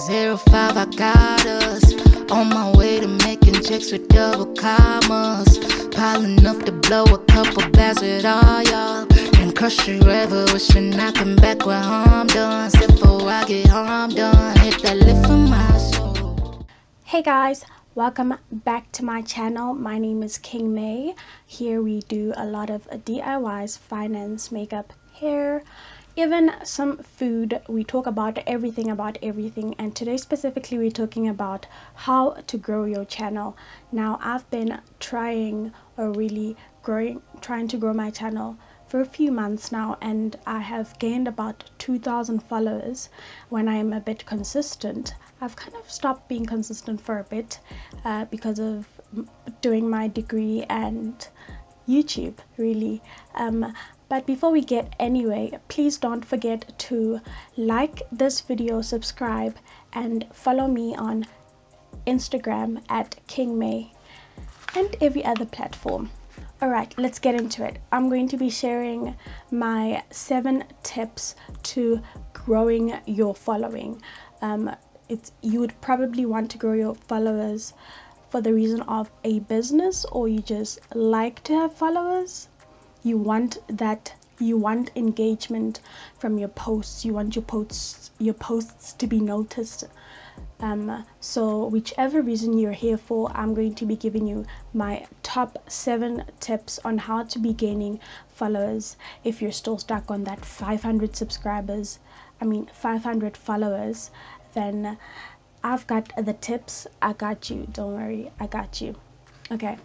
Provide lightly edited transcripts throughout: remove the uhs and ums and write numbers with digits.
305, I got us. On my way to making checks with double commas. Piling enough to blow a couple bags with all y'all. And crush you ever, wishing I can back where I'm done. Step before I get harm done. Hit that lift for my soul. Hey guys, welcome back to my channel. My name is King May. Here we do a lot of DIYs, finance, makeup, hair, even some food. We talk about everything, and today specifically we're talking about how to grow your channel. Now I've been trying to grow my channel for a few months now, and I have gained about 2,000 followers when I am a bit consistent. I've kind of stopped being consistent for a bit because of doing my degree and YouTube, really. But before we get anyway, please don't forget to like this video, subscribe, and follow me on Instagram at King May and every other platform. Alright, let's get into it. I'm going to be sharing my 7 tips to growing your following. You would probably want to grow your followers for the reason of a business, or you just like to have followers. You want engagement from your posts. You want your posts to be noticed. So whichever reason you're here for, I'm going to be giving you my top 7 tips on how to be gaining followers if you're still stuck on that 500 followers. Then I've got the tips. I got you, don't worry, I got you. Okay,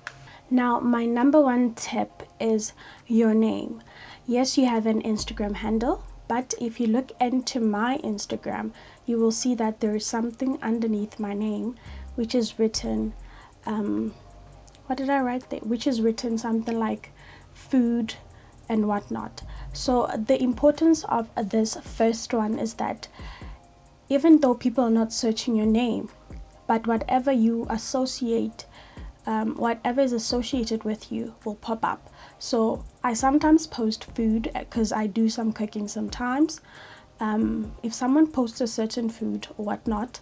now my number 1 tip is your name. Yes, you have an Instagram handle, but if you look into my Instagram, you will see that there is something underneath my name which is written, what did I write there? Which is written something like food and whatnot. So the importance of this first one is that even though people are not searching your name, but whatever you associate, whatever is associated with you will pop up. So I sometimes post food because I do some cooking sometimes. If someone posts a certain food or whatnot,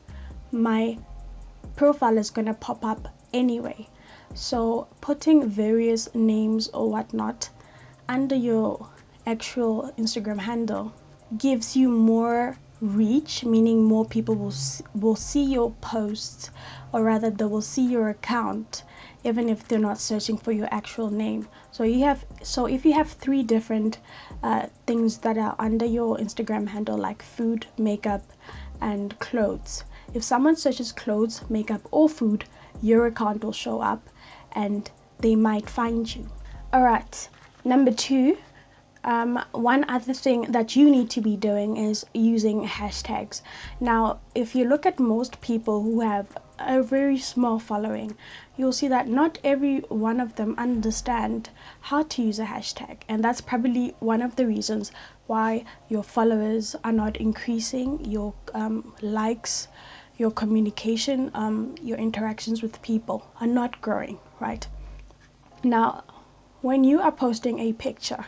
my profile is going to pop up anyway. So putting various names or whatnot under your actual Instagram handle gives you more reach, meaning more people will see your posts, or rather they will see your account even if they're not searching for your actual name. So if you have 3 different things that are under your Instagram handle, like food, makeup, and clothes, if someone searches clothes, makeup, or food, your account will show up and they might find you. Alright, number 2, one other thing that you need to be doing is using hashtags. Now, if you look at most people who have a very small following, you'll see that not every one of them understand how to use a hashtag, and that's probably one of the reasons why your followers are not increasing, your likes, your communication, your interactions with people are not growing, right? Now, when you are posting a picture,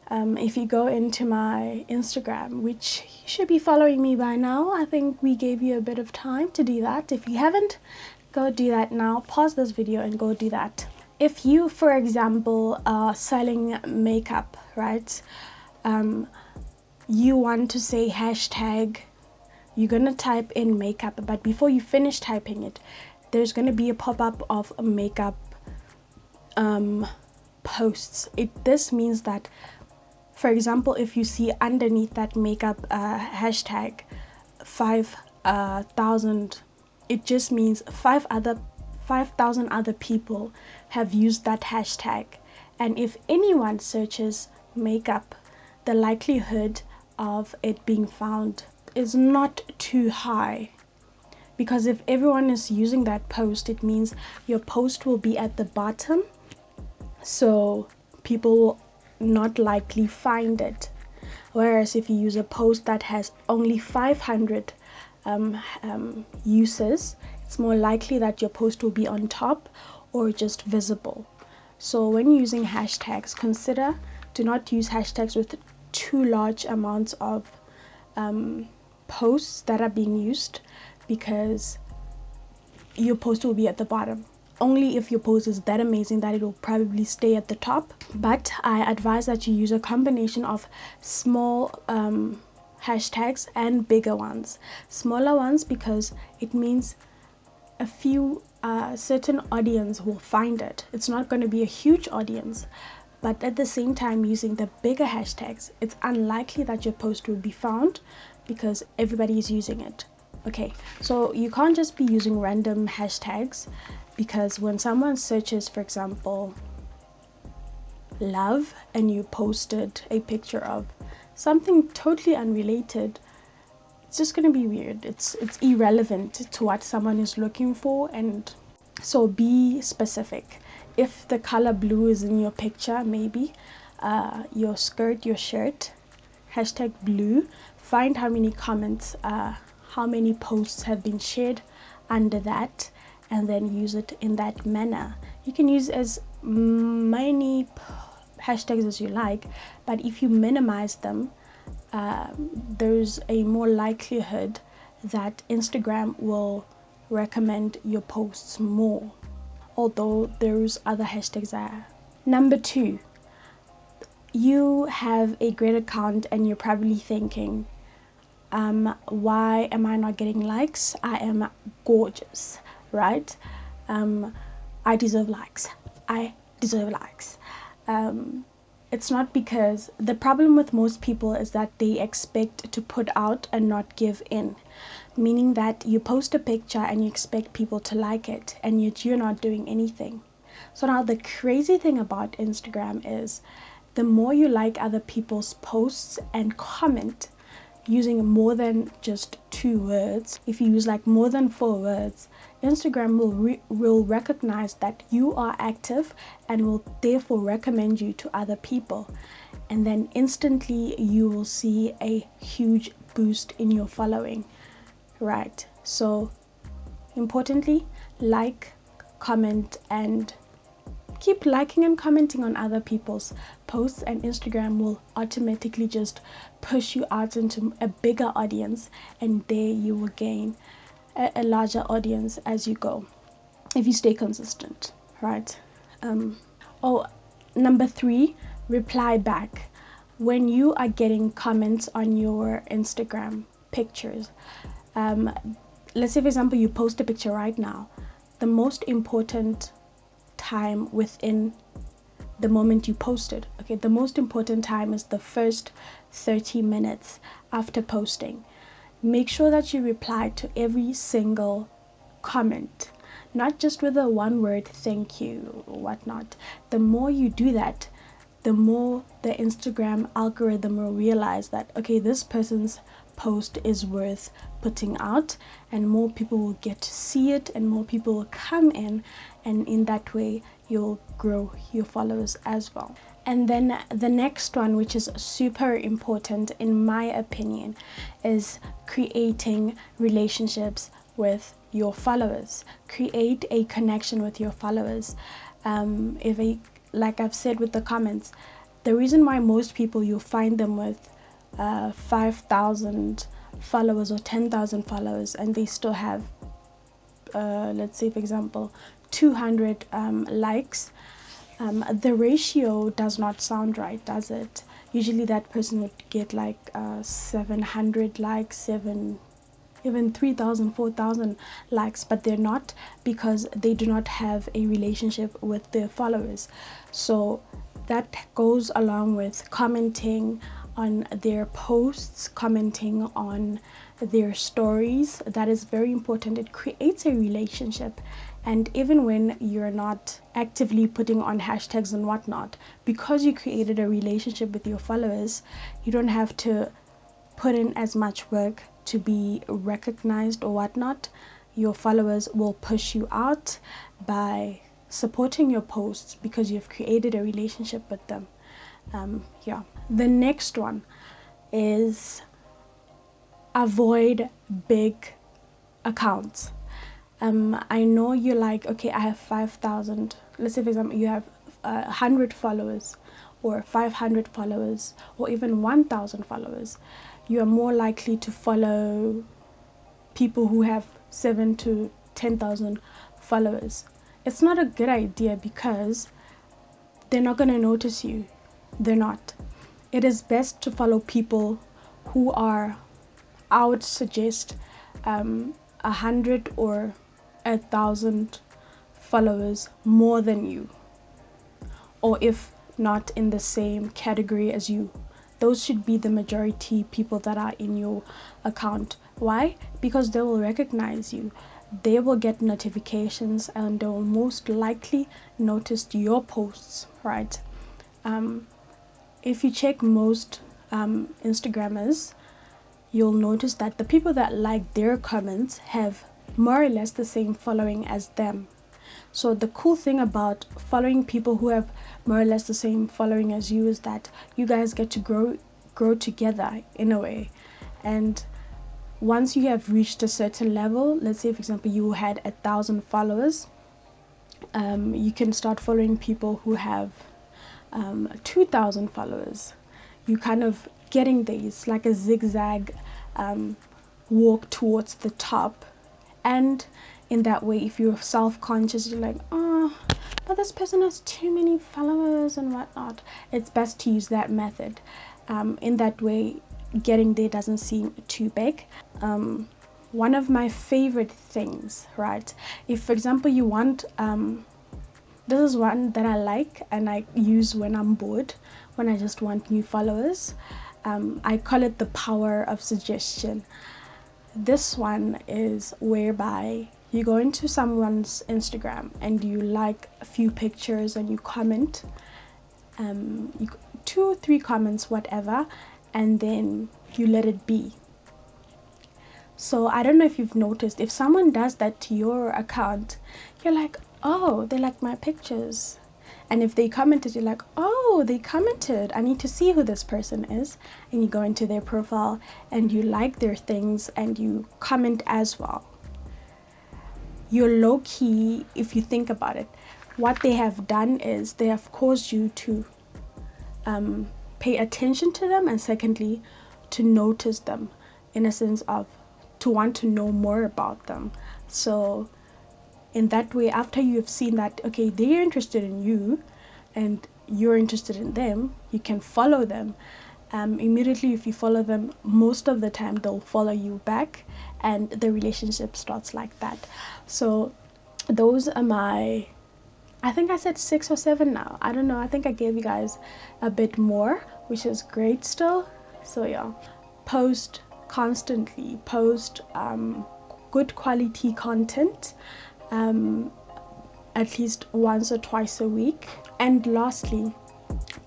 if you go into my Instagram, which you should be following me by now, I think we gave you a bit of time to do that. If you haven't, go do that now. Pause this video and go do that. If you, for example, are selling makeup, right? You want to say hashtag, you're gonna type in makeup, but before you finish typing it, there's gonna be a pop-up of a makeup posts. This means that, for example, if you see underneath that makeup hashtag 5,000, it just means 5,000 other people have used that hashtag. And if anyone searches makeup, the likelihood of it being found is not too high, because if everyone is using that post, it means your post will be at the bottom, so people will not likely find it. Whereas if you use a post that has only 500 uses, it's more likely that your post will be on top or just visible. So when using hashtags, do not use hashtags with too large amounts of posts that are being used, because your post will be at the bottom. Only if your post is that amazing that it will probably stay at the top. But I advise that you use a combination of small hashtags and bigger ones. Smaller ones because it means a few certain audience will find it. It's not going to be a huge audience, but at the same time, using the bigger hashtags, it's unlikely that your post will be found because everybody is using it. Okay, so you can't just be using random hashtags, because when someone searches, for example, love, and you posted a picture of something totally unrelated, it's just going to be weird. It's irrelevant to what someone is looking for. And so be specific. If the color blue is in your picture, maybe your skirt, your shirt, hashtag blue, find how many comments, how many posts have been shared under that, and then use it in that manner. You can use as many hashtags as you like, but if you minimize them, there's a more likelihood that Instagram will recommend your posts more, although there's other hashtags there. Number 2, you have a great account and you're probably thinking, why am I not getting likes? I am gorgeous, right? I deserve likes. I deserve likes. It's not, because the problem with most people is that they expect to put out and not give in, meaning that you post a picture and you expect people to like it, and yet you're not doing anything. So now the crazy thing about Instagram is the more you like other people's posts and comment using more than just 2 words, if you use like more than 4 words, Instagram will recognize that you are active and will therefore recommend you to other people. And then instantly you will see a huge boost in your following, right? So importantly, like, comment, and keep liking and commenting on other people's posts, and Instagram will automatically just push you out into a bigger audience, and there you will gain a larger audience as you go, if you stay consistent, right? Number 3, reply back. When you are getting comments on your Instagram pictures, let's say for example you post a picture right now, the most important time within the moment you posted, okay, the most important time is the first 30 minutes after posting. Make sure that you reply to every single comment, not just with a 1-word thank you or whatnot. The more you do that, the more the Instagram algorithm will realize that, okay, this person's post is worth putting out, and more people will get to see it, and more people will come in, and in that way you'll grow your followers as well. And then the next one, which is super important in my opinion, is creating relationships with your followers. Create a connection with your followers. Like I've said with the comments, the reason why most people, you'll find them with 5,000 followers or 10,000 followers, and they still have let's say for example 200 likes, the ratio does not sound right, does it? Usually that person would get like 700 likes, even 3,000, 4,000 likes, but they're not, because they do not have a relationship with their followers. So that goes along with commenting on their posts, commenting on their stories. That is very important. It creates a relationship. And even when you're not actively putting on hashtags and whatnot, because you created a relationship with your followers, you don't have to put in as much work to be recognized or whatnot. Your followers will push you out by supporting your posts because you've created a relationship with them. The next one is avoid big accounts. I know you're like, okay, I have 5,000. Let's say for example you have 100 followers or 500 followers or even 1,000 followers. you are more likely to follow people who have 7 to 10,000 followers. It's not a good idea because they're not going to notice you. They're not. It is best to follow people who are, I would suggest, 100 or 1,000 followers more than you, or if not in the same category as you. Those should be the majority people that are in your account. Why? Because they will recognize you. They will get notifications and they will most likely notice your posts, right? If you check most Instagrammers, you'll notice that the people that like their comments have more or less the same following as them. So the cool thing about following people who have more or less the same following as you is that you guys get to grow together in a way. And once you have reached a certain level, let's say for example you had 1,000 followers, you can start following people who have 2,000 followers. You kind of getting there. It's like a zigzag walk towards the top. And in that way, if you're self-conscious, you're like, oh, but this person has too many followers and whatnot, it's best to use that method. In that way, getting there doesn't seem too big. One of my favorite things, right? If, for example, you want, this is one that I like and I use when I'm bored, when I just want new followers. I call it the power of suggestion. This one is whereby you go into someone's Instagram and you like a few pictures and you comment, 2 or 3 comments, whatever, and then you let it be. So I don't know if you've noticed, if someone does that to your account, you're like, oh, they like my pictures. And if they commented, you're like, oh, they commented, I need to see who this person is. And you go into their profile and you like their things and you comment as well. You're low-key, if you think about it, what they have done is they have caused you to pay attention to them, and secondly, to notice them, in a sense of to want to know more about them. So in that way, after you've seen that, okay, they're interested in you and you're interested in them, you can follow them. Immediately if you follow them, most of the time they'll follow you back and the relationship starts like that. So those are my, I think I said 6 or 7 now, I don't know, I think I gave you guys a bit more, which is great still. So yeah, post constantly, post good quality content, at least once or twice a week. And lastly,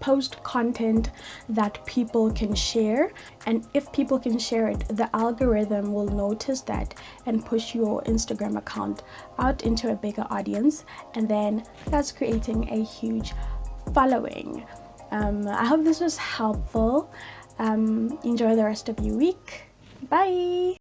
post content that people can share, and if people can share it, the algorithm will notice that and push your Instagram account out into a bigger audience, and then that's creating a huge following. I hope this was helpful. Enjoy the rest of your week. Bye.